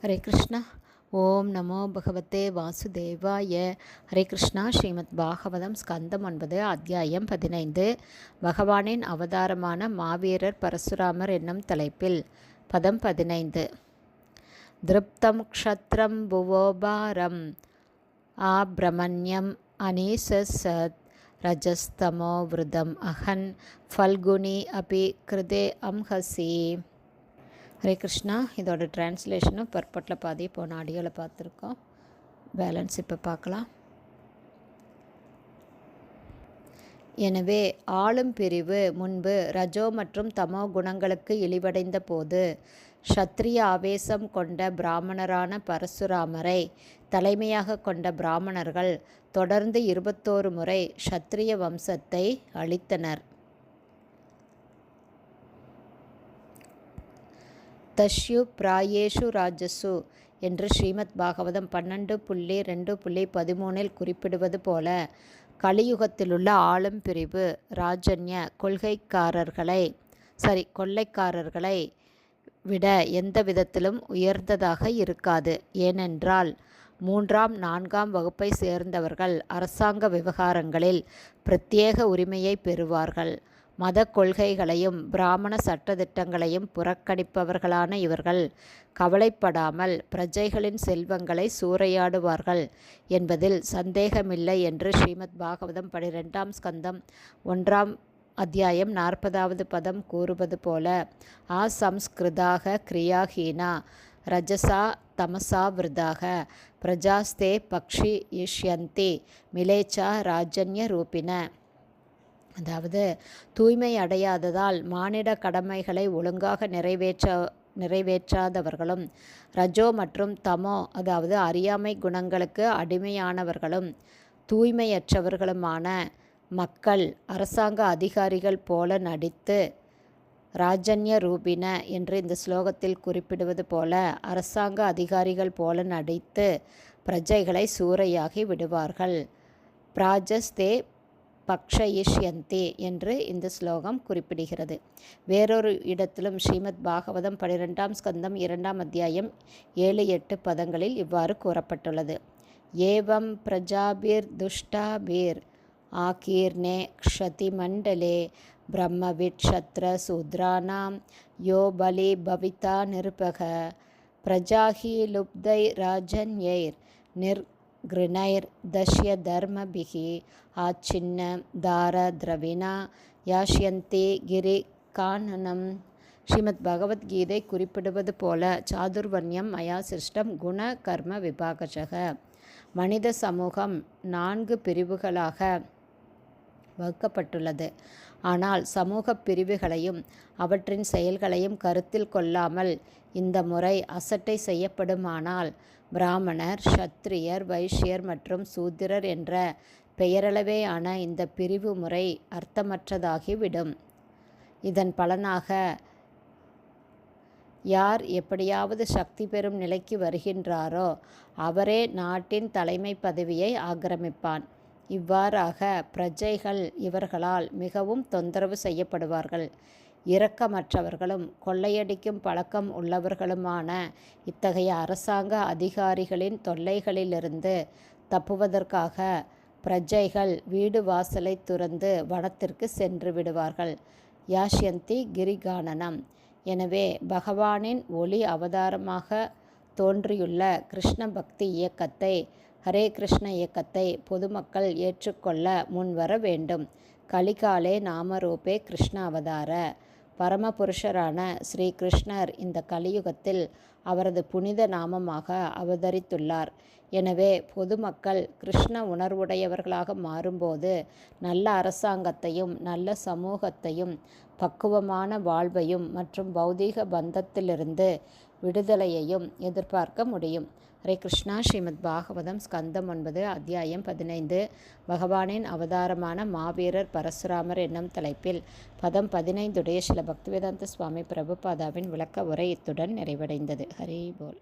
ஹரே கிருஷ்ணா. ஓம் நமோ பகவதே வாசுதேவாய. ஹரே கிருஷ்ணா. ஸ்ரீமத் பாகவதம் ஸ்கந்தம் 9 அத்தியாயம் 15. பகவானின் அவதாரமான மாவீரர் பரசுராமர் என்னும் தலைப்பில் பதம் 15. திருப்தம் க்ஷத்ரம் புவோபாரம் ஆப்ரமண்யம் அனீசசத் ரஜஸ்தமோ விருதம் அஹன் ஃபல்குனி அபி கிருதே அம்ஹசி. ஹரே கிருஷ்ணா. இதோட டிரான்ஸ்லேஷனும் பர்பட்டில் பாதி போன ஆடியோவில் பார்த்துருக்கோம். பேலன்ஸ் இப்போ பார்க்கலாம். எனவே ஆளும் பிரிவு முன்பு ரஜோ மற்றும் தமோ குணங்களுக்கு இழிவடைந்த போது க்ஷத்ரிய ஆவேசம் கொண்ட பிராமணரான பரசுராமரை தலைமையாக கொண்ட பிராமணர்கள் தொடர்ந்து 21 முறை க்ஷத்ரிய வம்சத்தை அழித்தனர். தஸ்யு பிராயேஷு ராஜசு என்று ஸ்ரீமத் பாகவதம் 12.2.13 குறிப்பிடுவது போல கலியுகத்திலுள்ள ஆளும் பிரிவு ராஜன்ய கொள்ளைக்காரர்களை விட எந்த விதத்திலும் உயர்ந்ததாக இருக்காது. ஏனென்றால் 3ஆம் 4ஆம் வகுப்பை சேர்ந்தவர்கள் அரசாங்க விவகாரங்களில் பிரத்யேக உரிமையை பெறுவார்கள். மத கொள்கைகளையும் பிராமண சட்டதிட்டங்களையும் புறக்கணிப்பவர்களான இவர்கள் கவலைப்படாமல் பிரஜைகளின் செல்வங்களை சூறையாடுவார்கள் என்பதில் சந்தேகமில்லை என்று ஸ்ரீமத் பாகவதம் 12ஆம் ஸ்கந்தம் 1ஆம் அத்தியாயம் 40வது பதம் கூறுவது போல ஆசம்ஸ்கிருதாக கிரியாஹீனா ரஜசா தமசா விருதாக பிரஜாஸ்தே பக்ஷி யிஷ்யந்தி மிலேச்சா ராஜன்ய ரூபின. அதாவது தூய்மை அடையாததால் மானிட கடமைகளை ஒழுங்காக நிறைவேற்றாதவர்களும் ரஜோ மற்றும் தமோ அதாவது அறியாமை குணங்களுக்கு அடிமையானவர்களும் தூய்மையற்றவர்களுமான மக்கள் அரசாங்க அதிகாரிகள் போல நடித்து ராஜன்ய ரூபின என்று இந்த ஸ்லோகத்தில் குறிப்பிடுவது போல அரசாங்க அதிகாரிகள் போல நடித்து பிரஜைகளை சூறையாகி விடுவார்கள். பிராஜஸ்தே பக்ஷயிஷ்யந்தி என்று இந்த ஸ்லோகம் குறிப்பிடுகிறது. வேறொரு இடத்திலும் ஸ்ரீமத் பாகவதம் 12ஆம் ஸ்கந்தம் 2ஆம் அத்தியாயம் 7-8 பதங்களில் இவ்வாறு கூறப்பட்டுள்ளது. ஏவம் பிரஜாபீர் துஷ்டாபீர் ஆகீர்ணே க்ஷதி மண்டலே பிரம்மவிட் க்ஷத்ர சூத்ரானாம் யோ பலி பவிதா நிருபக பிரஜாஹி லுப்தை ராஜன்யைர் கிருணைர் தஷ்ய தர்மபிகி ஆச்சின்ன தார திரவினா யாஷ்யந்தி கிரி கானனம். ஸ்ரீமத் பகவத்கீதை குறிப்பிடுவது போல சாதுர்வர்ணியம் மயா சிருஷ்டம் குண கர்ம விபாகசக. மனித சமூகம் 4 பிரிவுகளாக வகுக்கப்பட்டுள்ளது. ஆனால் சமூக பிரிவுகளையும் அவற்றின் செயல்களையும் கருத்தில் கொள்ளாமல் இந்த முறை அசட்டை செய்யப்படுமானால் பிராமணர், க்ஷத்ரியர், வைஷ்யர் மற்றும் சூத்திரர் என்ற பெயரளவேயான இந்த பிரிவு முறை அர்த்தமற்றதாகிவிடும். இதன் பலனாக யார் எப்படியாவது சக்தி பெறும் நிலைக்கு வருகின்றாரோ அவரே நாட்டின் தலைமை பதவியை ஆக்கிரமிப்பான். இவ்வாறாக பிரஜைகள் இவர்களால் மிகவும் தொந்தரவு செய்யப்படுவார்கள். இரக்கமற்றவர்களும் கொள்ளையடிக்கும் பழக்கம் உள்ளவர்களுமான இத்தகைய அரசாங்க அதிகாரிகளின் தொல்லைகளிலிருந்து தப்புவதற்காக பிரஜைகள் வீடு வாசலை துறந்து வனத்திற்கு சென்று விடுவார்கள். யாஷ்யந்தி கிரிகானனம். எனவே பகவானின் ஒளி அவதாரமாக தோன்றியுள்ள கிருஷ்ண பக்தி இயக்கத்தை ஹரே கிருஷ்ண இயக்கத்தை பொதுமக்கள் ஏற்றுக்கொள்ள முன்வர வேண்டும். கலிகாலே நாமரூபே கிருஷ்ண அவதார. பரமபுருஷரான ஸ்ரீ கிருஷ்ணர் இந்த கலியுகத்தில் அவரது புனித நாமமாக அவதரித்துள்ளார். எனவே பொதுமக்கள் கிருஷ்ண உணர்வுடையவர்களாக மாறும்போது நல்ல அரசாங்கத்தையும் நல்ல சமூகத்தையும் பக்குவமான வாழ்வையும் மற்றும் பௌதீக பந்தத்திலிருந்து விடுதலையையும் எதிர்பார்க்க முடியும். ஹரே கிருஷ்ணா. ஸ்ரீமத் பாகவதம் ஸ்கந்தம் 9 அத்தியாயம் 15 பகவானின் அவதாரமான மாவீரர் பரசுராமர் என்னும் தலைப்பில் பதம் 15 ஸ்ரீல பக்திவேதாந்த சுவாமி பிரபுபாதாவின் விளக்க உரை இத்துடன் நிறைவடைந்தது. ஹரி போல்.